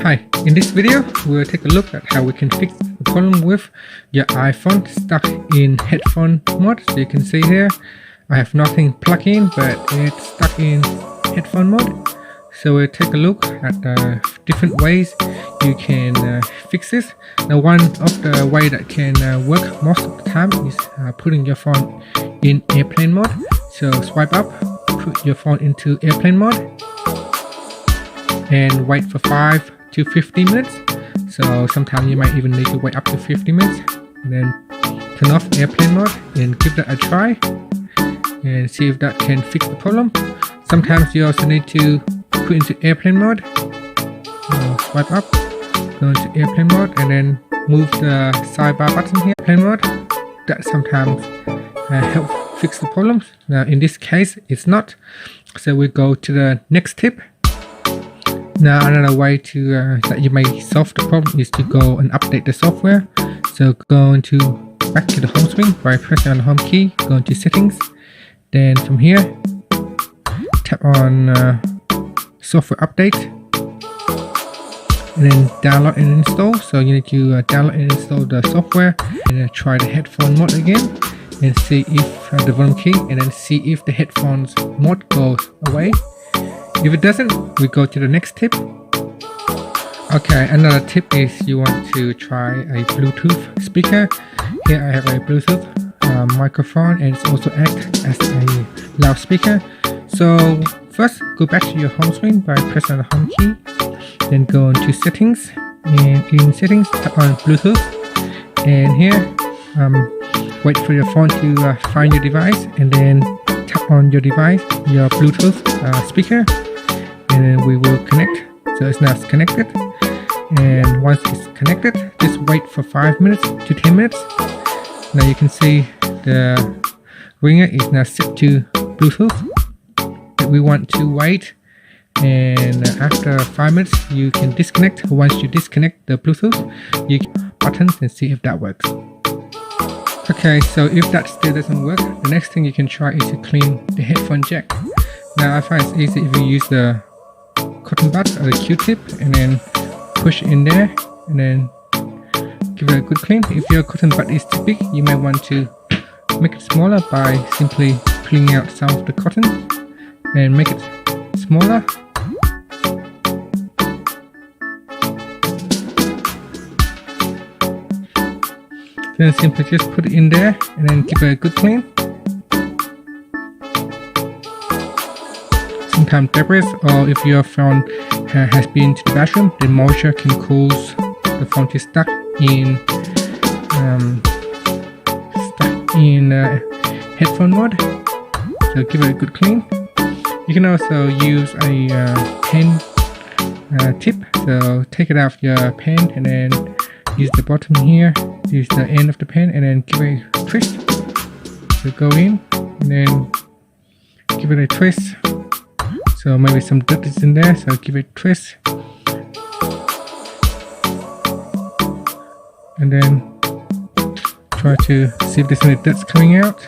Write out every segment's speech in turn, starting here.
Hi, in this video we'll take a look at how we can fix the problem with your iPhone stuck in headphone mode. So you can see here I have nothing plugged in, but it's stuck in headphone mode. So we'll take a look at different ways you can fix this. Now, one of the way that can work most of the time is putting your phone in airplane mode. So swipe up, put your phone into airplane mode and wait for 5 to 15 minutes. So sometimes you might even need to wait up to 50 minutes, and then turn off airplane mode and give that a try and see if that can fix the problem. Sometimes you also need to put into airplane mode. Swipe up, go into airplane mode, and then move the sidebar button here, airplane mode. That sometimes help fix the problems. Now in this case it's not, so we go to the next tip. Now another way to that you may solve the problem is to go and update the software. So go into back to the home screen by pressing on the home key, go into settings, then from here tap on software update, and then download and install. So you need to download and install the software, and try the headphone mode again and see if the volume key, and then see if the headphones mode goes away. If it doesn't, we go to the next tip. Okay, another tip is you want to try a Bluetooth speaker. Here I have a Bluetooth microphone, and it's also act as a loudspeaker. So first, go back to your home screen by pressing the home key, then go into settings, and in settings tap on Bluetooth, and here wait for your phone to find your device, and then tap on your device, your Bluetooth speaker, and then we will connect. So it's now connected, and once it's connected, just wait for 5 minutes to 10 minutes. Now you can see the ringer is now set to Bluetooth. We want to wait, and after 5 minutes you can disconnect. Once you disconnect the Bluetooth, you can buttons and see if that works. Okay, so if that still doesn't work, the next thing you can try is to clean the headphone jack. Now I find it's easy if you use the cotton bud or the Q-tip and then push in there and then give it a good clean. If your cotton bud is too big, you may want to make it smaller by simply cleaning out some of the cotton and make it smaller. Then simply just put it in there and then give it a good clean. Sometimes debris, or if your phone has been to the bathroom, the moisture can cause the phone to stuck in headphone mode. So give it a good clean. You can also use a pen tip. So take it out of your pen and then use the bottom here, use the end of the pen, and then give it a twist. So go in and then give it a twist. So maybe some dirt is in there, so give it a twist. And then try to see if there's any dirt coming out.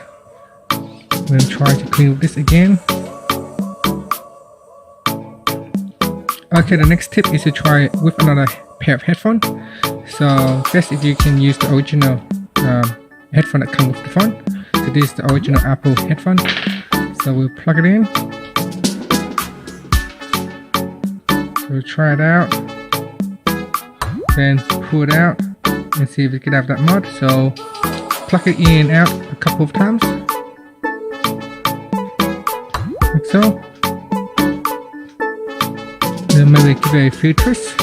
And then try to clean with this again. Okay, the next tip is to try it with another pair of headphones. So best if you can use the original headphone that comes with the phone. So this is the original Apple headphone. So we'll plug it in. So we'll try it out. Then pull it out and see if we can have that mod. So plug it in and out a couple of times. Like so. Then maybe give it a few twists.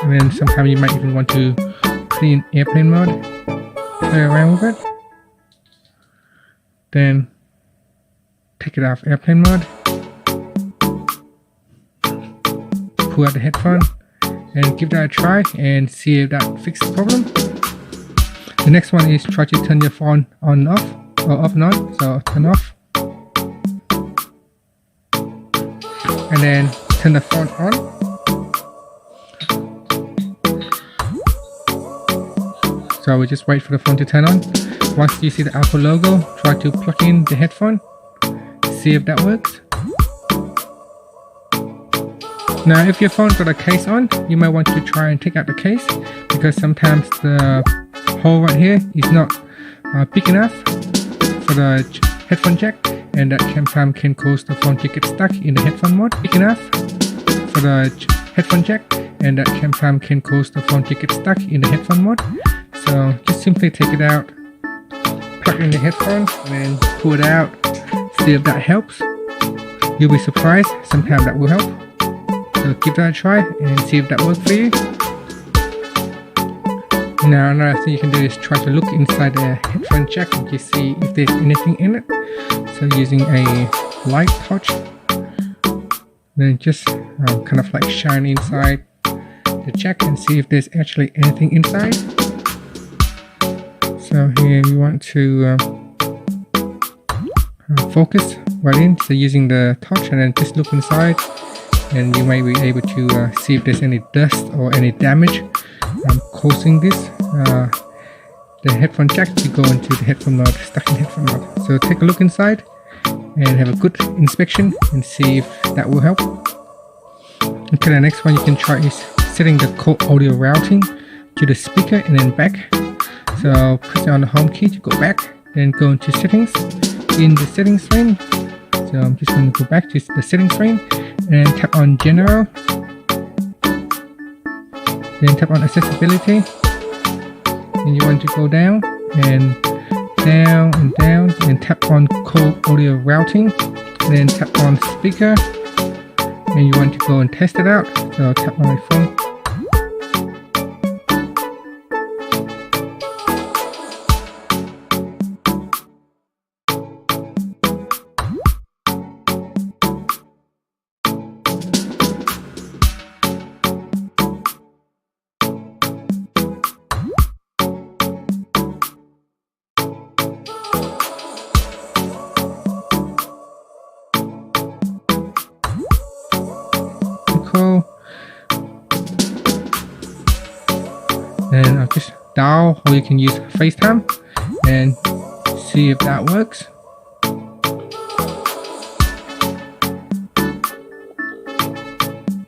And then sometimes you might even want to put in airplane mode, play around with it. Then take it off airplane mode, pull out the headphone, and give that a try and see if that fixes the problem. The next one is try to turn your phone on and off, or off and on. So turn off, and then turn the phone on. So we just wait for the phone to turn on. Once you see the Apple logo, try to plug in the headphone, see if that works. Now if your phone's got a case on, you might want to try and take out the case, because sometimes the hole right here is not big enough for the headphone jack, and that sometimes can cause the phone to get stuck in the headphone mode. Big enough for the headphone jack, and that sometimes can cause the phone to get stuck in the headphone mode. So just simply take it out, plug in the headphones, and then pull it out. See if that helps. You'll be surprised, sometimes that will help. So give that a try and see if that works for you. Now another thing you can do is try to look inside the headphone jack and just see if there's anything in it. So using a light torch, then just kind of like shine inside the jack and see if there's actually anything inside. So here you want to focus right in, so using the torch, and then just look inside, and you might be able to see if there's any dust or any damage causing this the headphone jack to go into the headphone mode, stuck in headphone mode. So take a look inside and have a good inspection and see if that will help. Okay, the next one you can try is setting the core audio routing to the speaker and then back. So press on the home key to go back, then go into settings. In the settings screen, so I'm just going to go back to the settings screen and tap on general, then tap on accessibility, and you want to go down and down and down, and tap on core audio routing, and then tap on speaker, and you want to go and test it out. So tap on my phone. And I'll just dial, or you can use FaceTime and see if that works.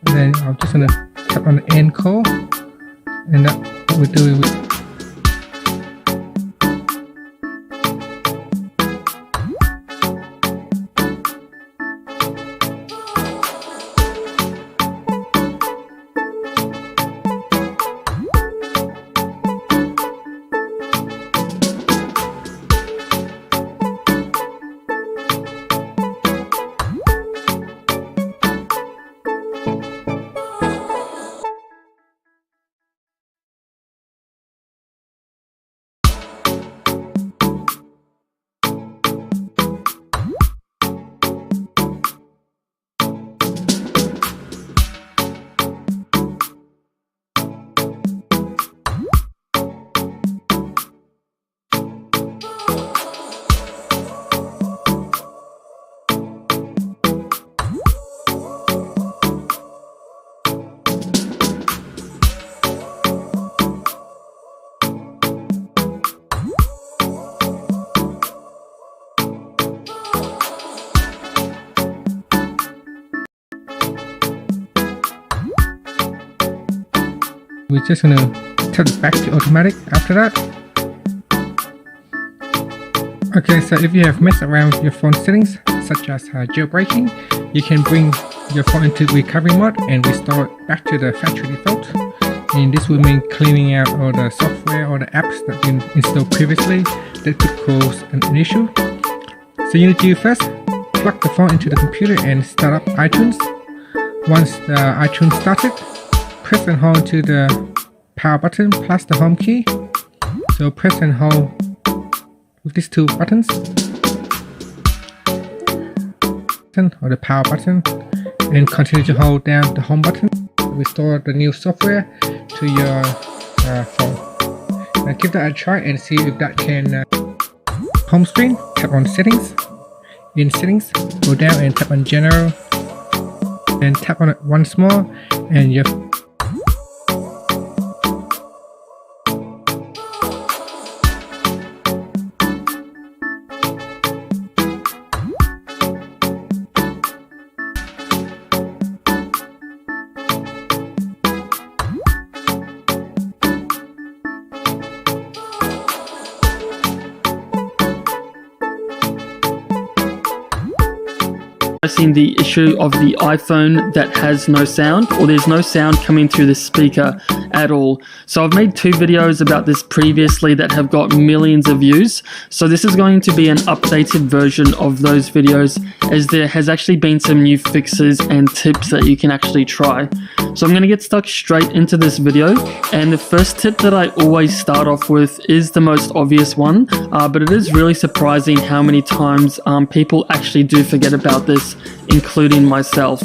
And then I'm just gonna tap on the end call, and that will do it. We're just gonna tap it back to automatic after that. Okay, so if you have messed around with your phone settings, such as jailbreaking, you can bring your phone into recovery mode and restore it back to the factory default. And this will mean cleaning out all the software or the apps that been installed previously that could cause an issue. So you need to first plug the phone into the computer and start up iTunes. Once the iTunes started, press and hold to the power button plus the home key. So press and hold with these two buttons, or the power button, and continue to hold down the home button to restore the new software to your phone. Now give that a try and see if that can. Home screen, tap on settings. In settings, go down and tap on general, and tap on it once more, and your facing the issue of the iPhone that has no sound, or there's no sound coming through the speaker at all. So I've made 2 videos about this previously that have got millions of views. So this is going to be an updated version of those videos, as there has actually been some new fixes and tips that you can actually try. So I'm going to get stuck straight into this video, and the first tip that I always start off with is the most obvious one, but it is really surprising how many times people actually do forget about this, including myself.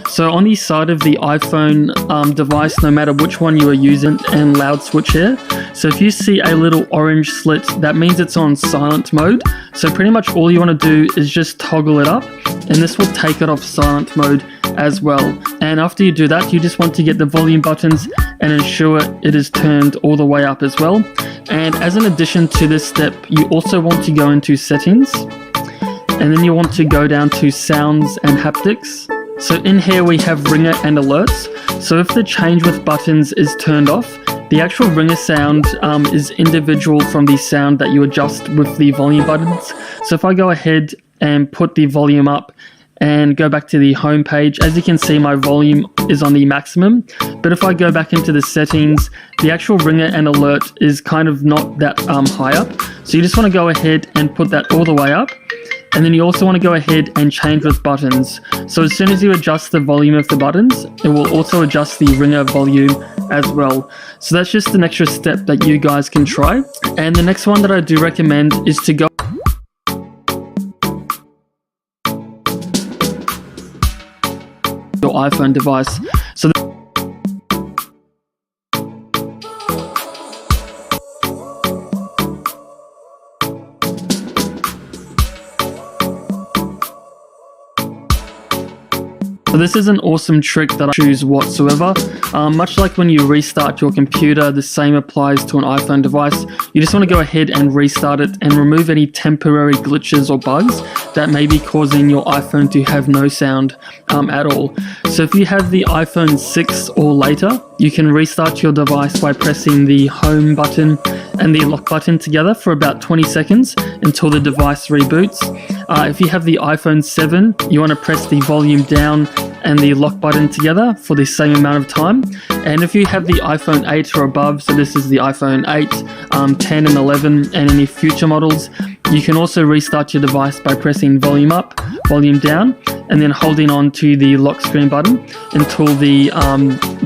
So on the side of the iPhone device, no matter which one you are using, and loud switch here, so if you see a little orange slit, that means it's on silent mode. So pretty much all you want to do is just toggle it up, and this will take it off silent mode as well. And after you do that, you just want to get the volume buttons and ensure it is turned all the way up as well. And as an addition to this step, you also want to go into settings, and then you want to go down to sounds and haptics. So in here we have ringer and alerts. So if the change with buttons is turned off, the actual ringer sound is individual from the sound that you adjust with the volume buttons. So if I go ahead and put the volume up and go back to the home page, as you can see, my volume is on the maximum. But if I go back into the settings, the actual ringer and alert is kind of not that high up. So you just want to go ahead and put that all the way up. And then you also want to go ahead and change with buttons. So as soon as you adjust the volume of the buttons, it will also adjust the ringer volume as well. So that's just an extra step that you guys can try. And the next one that I do recommend is to go your iPhone device. So this is an awesome trick that I choose whatsoever. Much like when you restart your computer, the same applies to an iPhone device. You just want to go ahead and restart it and remove any temporary glitches or bugs that may be causing your iPhone to have no sound at all. So if you have the iPhone 6 or later, you can restart your device by pressing the home button and the lock button together for about 20 seconds until the device reboots. If you have the iPhone 7, you want to press the volume down and the lock button together for the same amount of time. And if you have the iPhone 8 or above, so this is the iPhone 8, 10 and 11 and any future models, you can also restart your device by pressing volume up, volume down, and then holding on to the lock screen button until the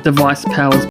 device powers